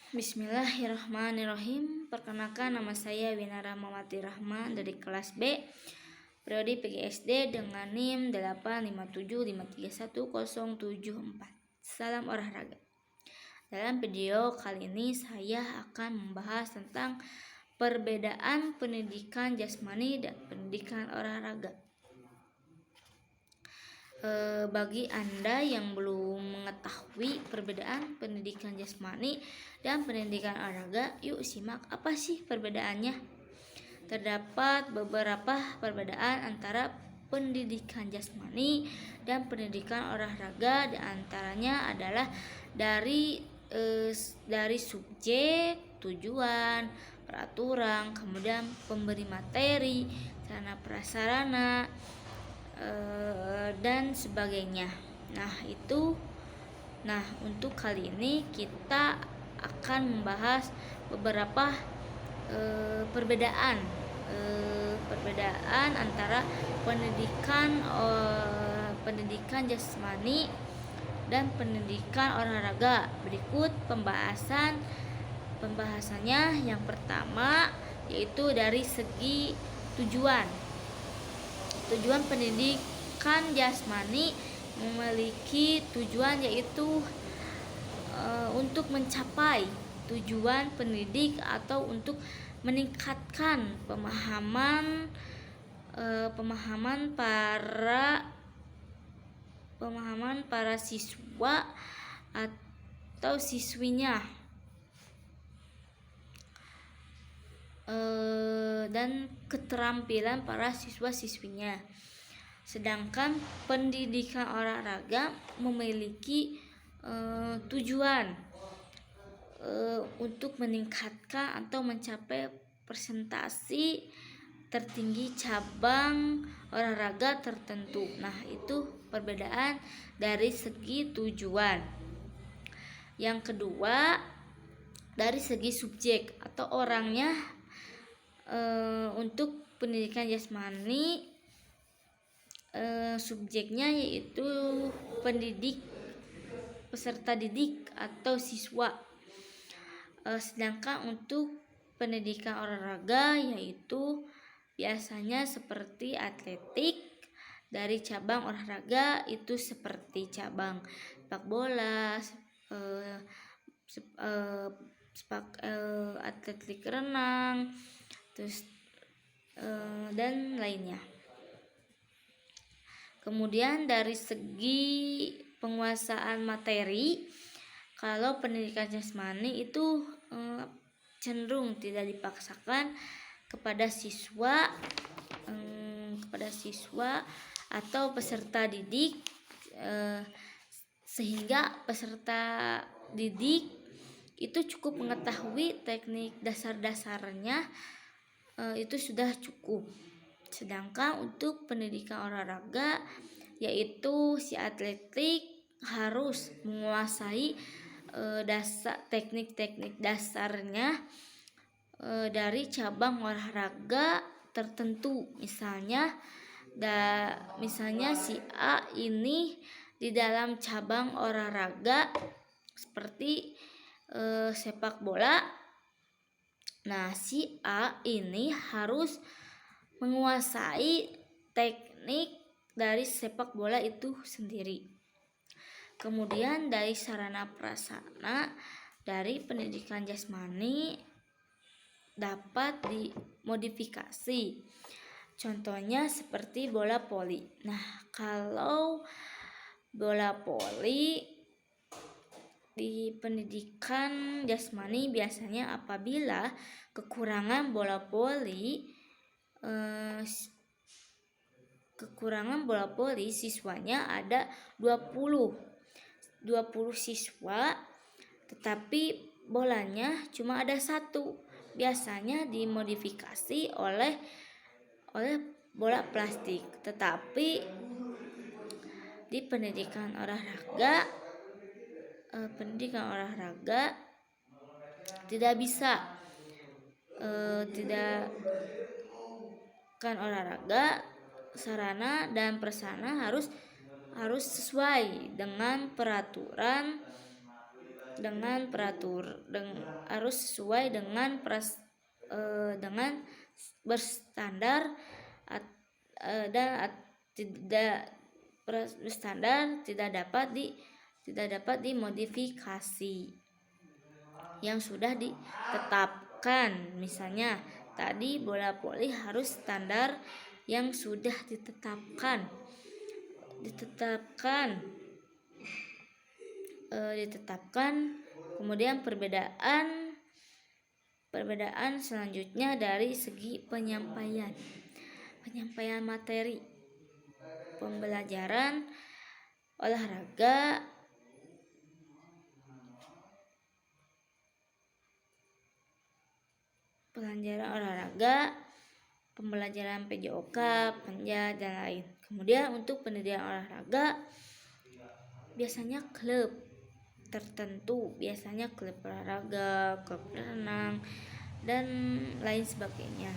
Bismillahirrahmanirrahim. Perkenalkan, nama saya Winara Mamati Rahma dari kelas B Prodi PGSD dengan NIM 857531074. Salam olahraga. Dalam video kali ini saya akan membahas tentang perbedaan pendidikan jasmani dan pendidikan olahraga. Bagi Anda yang belum mengetahui perbedaan pendidikan jasmani dan pendidikan olahraga, yuk simak apa sih perbedaannya. Terdapat beberapa perbedaan antara pendidikan jasmani dan pendidikan olahraga. Di antaranya adalah dari subjek, tujuan, peraturan, kemudian pemberi materi, sarana prasarana, dan sebagainya. Nah, untuk kali ini kita akan membahas beberapa perbedaan antara pendidikan jasmani dan pendidikan olahraga. Berikut pembahasannya. Yang pertama yaitu dari segi tujuan. Tujuan pendidikan jasmani memiliki tujuan yaitu untuk mencapai tujuan pendidik atau untuk meningkatkan pemahaman para siswa atau siswinya dan keterampilan para siswa-siswinya. Sedangkan pendidikan olahraga memiliki tujuan untuk meningkatkan atau mencapai presentasi tertinggi cabang olahraga tertentu. Nah, itu perbedaan dari segi tujuan. Yang kedua, dari segi subjek atau orangnya. Untuk pendidikan jasmani, subjeknya yaitu peserta didik atau siswa. Sedangkan untuk pendidikan olahraga yaitu biasanya seperti atletik. Dari cabang olahraga itu seperti cabang sepak bola, atletik renang, dan lainnya. Kemudian dari segi penguasaan materi, kalau pendidikan jasmani itu cenderung tidak dipaksakan kepada siswa atau peserta didik, sehingga peserta didik itu cukup mengetahui teknik dasar-dasarnya, itu sudah cukup. Sedangkan untuk pendidikan olahraga yaitu si atletik harus menguasai teknik-teknik dasarnya dari cabang olahraga tertentu. Misalnya si A ini di dalam cabang olahraga seperti sepak bola. Nah, si A ini harus menguasai teknik dari sepak bola itu sendiri. Kemudian dari sarana prasarana dari pendidikan jasmani dapat dimodifikasi. Contohnya seperti bola voli. Nah, kalau bola voli di pendidikan jasmani biasanya apabila kekurangan bola voli siswanya ada 20 siswa, tetapi bolanya cuma ada 1. Biasanya dimodifikasi oleh bola plastik. Tetapi di pendidikan olahraga tidak bisa. Olahraga, sarana dan prasarana harus sesuai dengan peraturan harus sesuai dengan dengan berstandar tidak berstandar, tidak dapat dimodifikasi yang sudah ditetapkan. Misalnya tadi bola voli harus standar yang sudah ditetapkan. Kemudian perbedaan selanjutnya dari segi penyampaian materi, pembelajaran olahraga pembelajaran PJOK, penja, dan lain. Kemudian untuk pendidikan olahraga biasanya klub tertentu, biasanya klub olahraga, klub renang, dan lain sebagainya.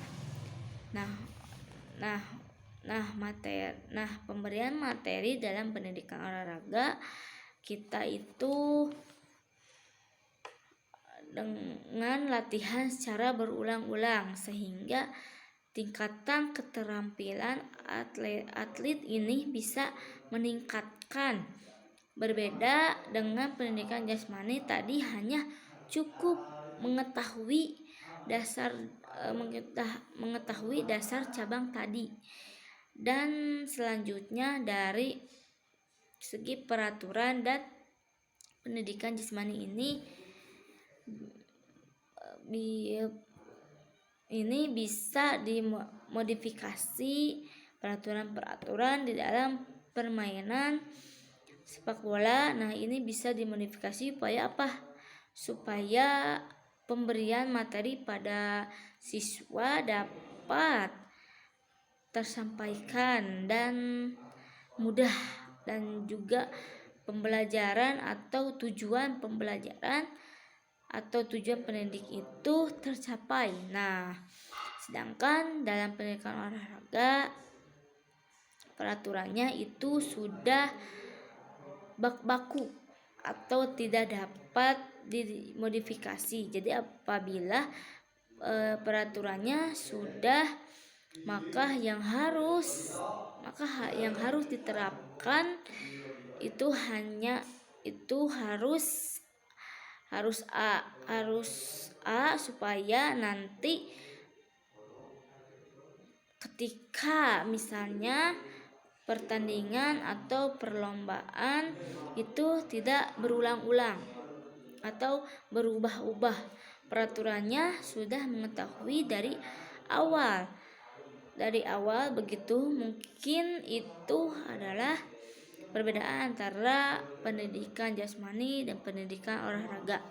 Pemberian materi dalam pendidikan olahraga kita itu dengan latihan secara berulang-ulang sehingga tingkatan keterampilan atlet ini bisa meningkatkan. Berbeda dengan pendidikan jasmani, tadi hanya cukup mengetahui dasar cabang tadi. Dan selanjutnya dari segi peraturan dan pendidikan jasmani ini bisa dimodifikasi peraturan di dalam permainan sepak bola. Ini bisa dimodifikasi supaya pemberian materi pada siswa dapat tersampaikan dan mudah, dan juga pembelajaran atau tujuan pembelajaran atau tujuan pendidik itu tercapai. Sedangkan dalam pendidikan olahraga peraturannya itu sudah baku atau tidak dapat dimodifikasi. Jadi apabila peraturannya sudah, maka yang harus diterapkan itu harus A supaya nanti ketika misalnya pertandingan atau perlombaan itu tidak berulang-ulang atau berubah-ubah. Peraturannya sudah mengetahui dari awal. Begitu. Mungkin itu adalah perbedaan antara pendidikan jasmani dan pendidikan olahraga.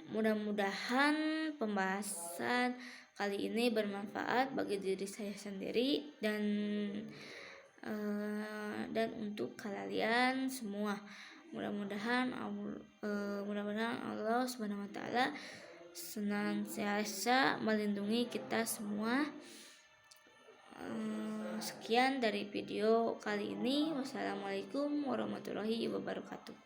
Mudah-mudahan pembahasan kali ini bermanfaat bagi diri saya sendiri dan untuk kalian semua. Mudah-mudahan Allah Subhanahu wa taala senantiasa melindungi kita semua. Sekian dari video kali ini. Wassalamualaikum warahmatullahi wabarakatuh.